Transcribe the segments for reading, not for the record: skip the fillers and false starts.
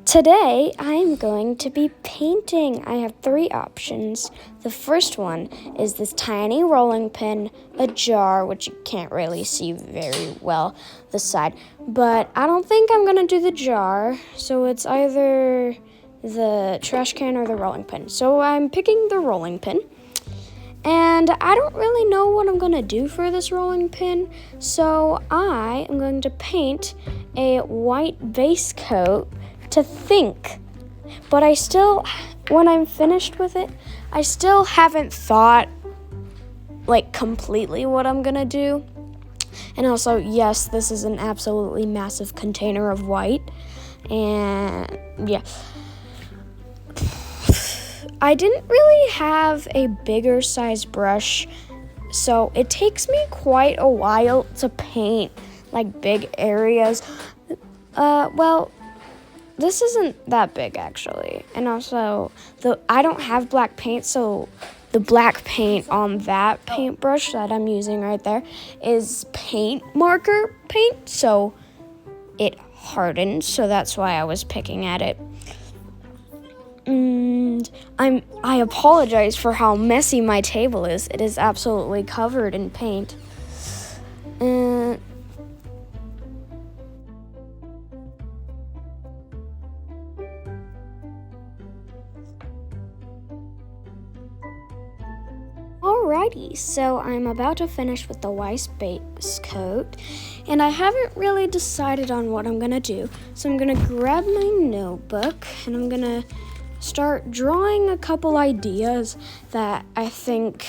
Today, I am going to be painting. I have 3 options. The first one is this tiny rolling pin, a jar, which you can't really see very well, the side. But I don't think I'm going to do the jar, so it's either the trash can or the rolling pin. So I'm picking the rolling pin. And I don't really know what I'm going to do for this rolling pin, so I am going to paint a white base coat to think. But when I'm finished with it, I still haven't thought completely what I'm going to do. And also, yes, this is an absolutely massive container of white. And yeah. I didn't really have a bigger size brush, so it takes me quite a while to paint big areas. This isn't that big actually. And also, I don't have black paint, so the black paint on that paintbrush that I'm using right there is paint marker paint, so it hardened, so that's why I was picking at it. And I apologize for how messy my table is. It is absolutely covered in paint. Alrighty, so I'm about to finish with the white base coat, and I haven't really decided on what I'm gonna do. So I'm gonna grab my notebook and I'm gonna start drawing a couple ideas that I think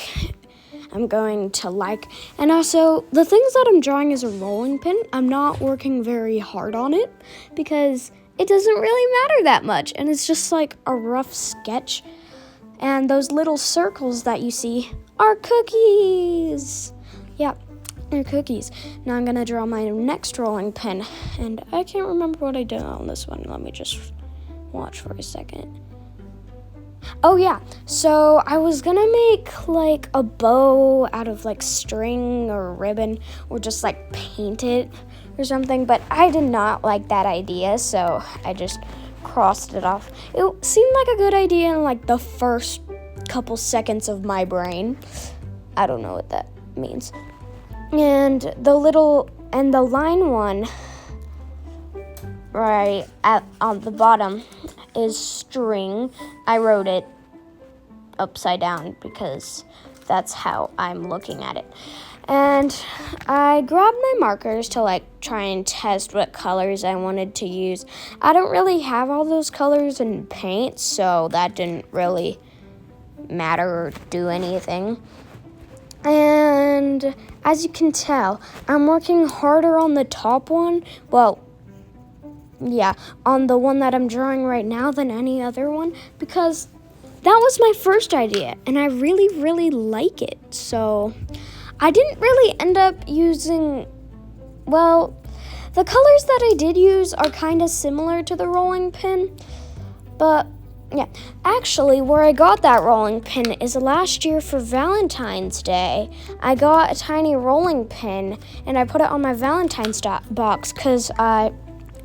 I'm going to like. And also, the things that I'm drawing is a rolling pin. I'm not working very hard on it because it doesn't really matter that much, and it's just a rough sketch. And those little circles that you see are cookies. Yeah, they're cookies. Now I'm gonna draw my next rolling pin, and I can't remember what I did on this one. Let me just watch for a second. Oh yeah, so I was gonna make a bow out of string or ribbon, or just paint it or something, but I did not like that idea, so I just crossed it off. It seemed like a good idea in the first couple seconds of my brain. I don't know what that means. And the line one right on the bottom is string. I wrote it upside down because that's how I'm looking at it. And I grabbed my markers to try and test what colors I wanted to use. I don't really have all those colors in paint, so that didn't really matter or do anything. And as you can tell, I'm working harder on the top one. Well, yeah, on the one that I'm drawing right now than any other one, because that was my first idea, and I really, really like it. So I didn't really end up using, the colors that I did use are kind of similar to the rolling pin, but yeah. Actually, where I got that rolling pin is last year for Valentine's Day. I got a tiny rolling pin, and I put it on my Valentine's box because I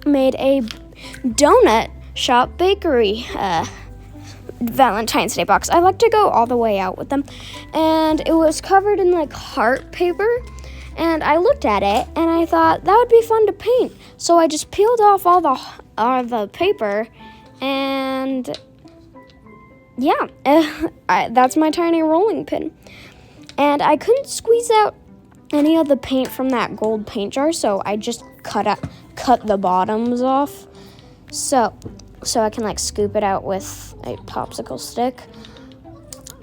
made a donut shop bakery Valentine's Day box. I like to go all the way out with them, and it was covered in heart paper, and I looked at it and I thought that would be fun to paint, so I just peeled off all the paper, and yeah, that's my tiny rolling pin. And I couldn't squeeze out any of the paint from that gold paint jar, so I just cut the bottoms off so I can scoop it out with a popsicle stick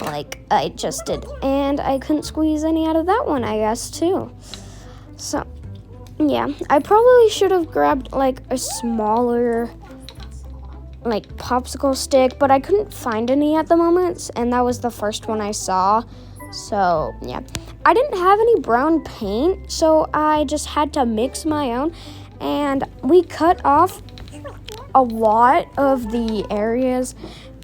like I just did. And I couldn't squeeze any out of that one, I guess, too. So yeah, I probably should have grabbed a smaller popsicle stick, but I couldn't find any at the moment, and that was the first one I saw. So yeah, I didn't have any brown paint, so I just had to mix my own, and we cut off a lot of the areas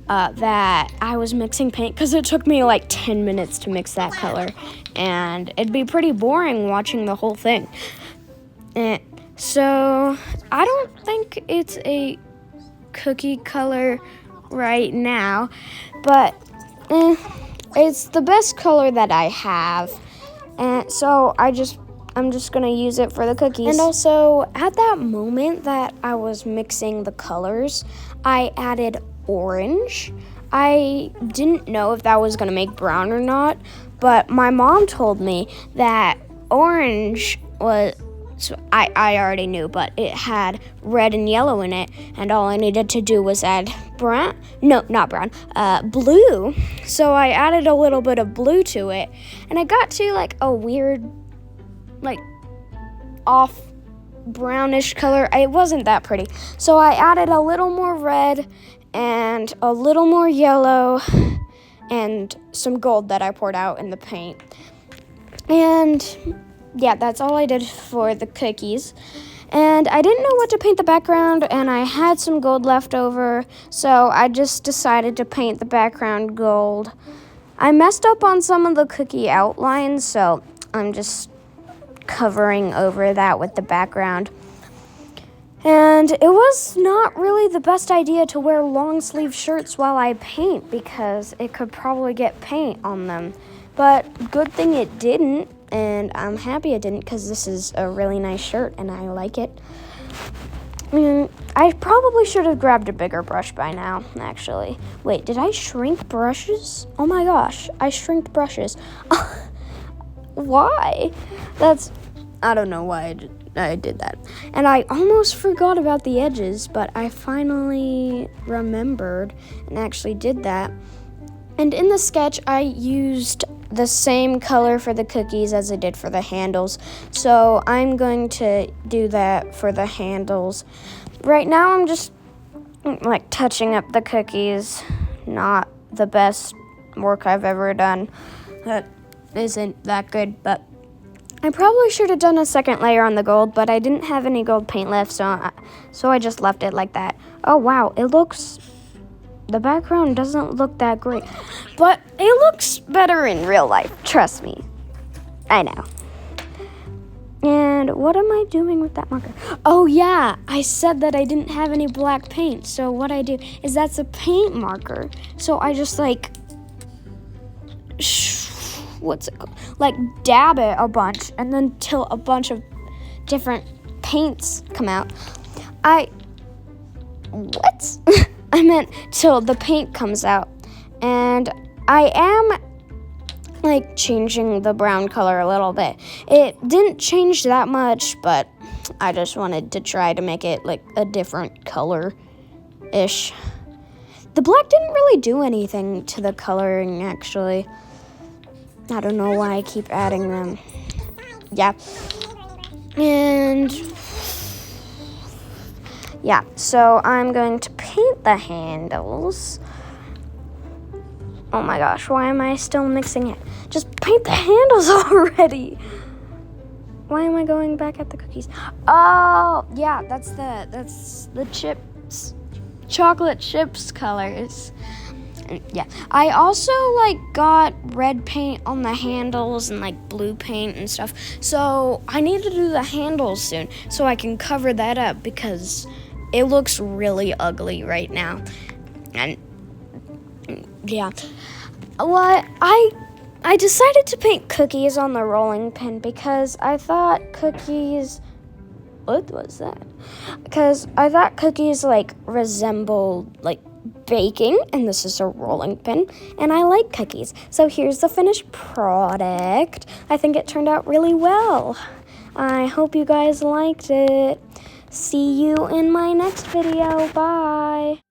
that I was mixing paint, because it took me 10 minutes to mix that color, and it'd be pretty boring watching the whole thing. And so I don't think it's a cookie color right now, but it's the best color that I have, and so I'm just gonna use it for the cookies. And also, at that moment that I was mixing the colors, I added orange. I didn't know if that was gonna make brown or not, but my mom told me that orange was, so I already knew, but it had red and yellow in it, and all I needed to do was add blue. So I added a little bit of blue to it, and I got to like a weird, like off brownish color. It wasn't that pretty. So I added a little more red and a little more yellow and some gold that I poured out in the paint. And yeah, that's all I did for the cookies. And I didn't know what to paint the background, and I had some gold left over, so I just decided to paint the background gold. I messed up on some of the cookie outlines, so I'm just covering over that with the background. And it was not really the best idea to wear long sleeve shirts while I paint, because it could probably get paint on them. But good thing it didn't, and I'm happy it didn't, because this is a really nice shirt and I like it. I probably should have grabbed a bigger brush by now, actually. Wait, did I shrink brushes? Oh my gosh, I shrinked brushes. Why? I don't know why I did that. And I almost forgot about the edges, but I finally remembered and actually did that. And in the sketch, I used the same color for the cookies as I did for the handles. So I'm going to do that for the handles. Right now, I'm just like touching up the cookies. Not the best work I've ever done. That isn't that good, but I probably should have done a second layer on the gold, but I didn't have any gold paint left, so I just left it like that. Oh wow, the background doesn't look that great, but it looks better in real life, trust me. I know. And what am I doing with that marker? Oh yeah, I said that I didn't have any black paint, so what I do is that's a paint marker. So I just like, what's it called? Like dab it a bunch, and then till a bunch of different paints come out. What? I meant till the paint comes out. And I am like changing the brown color a little bit. It didn't change that much, but I just wanted to try to make it like a different color-ish. The black didn't really do anything to the coloring, actually. I don't know why I keep adding them. Yeah. And yeah, so I'm going to paint the handles. Oh my gosh, why am I still mixing it? Just paint the handles already. Why am I going back at the cookies? Oh, yeah, that's the chips, chocolate chips colors. Yeah, I also got red paint on the handles and blue paint and stuff. So I need to do the handles soon so I can cover that up because it looks really ugly right now. And yeah, well, I decided to paint cookies on the rolling pin because I thought cookies. What was that? Because I thought cookies resembled baking, and this is a rolling pin, and I like cookies. So here's the finished product. I think it turned out really well. I hope you guys liked it. See you in my next video. Bye.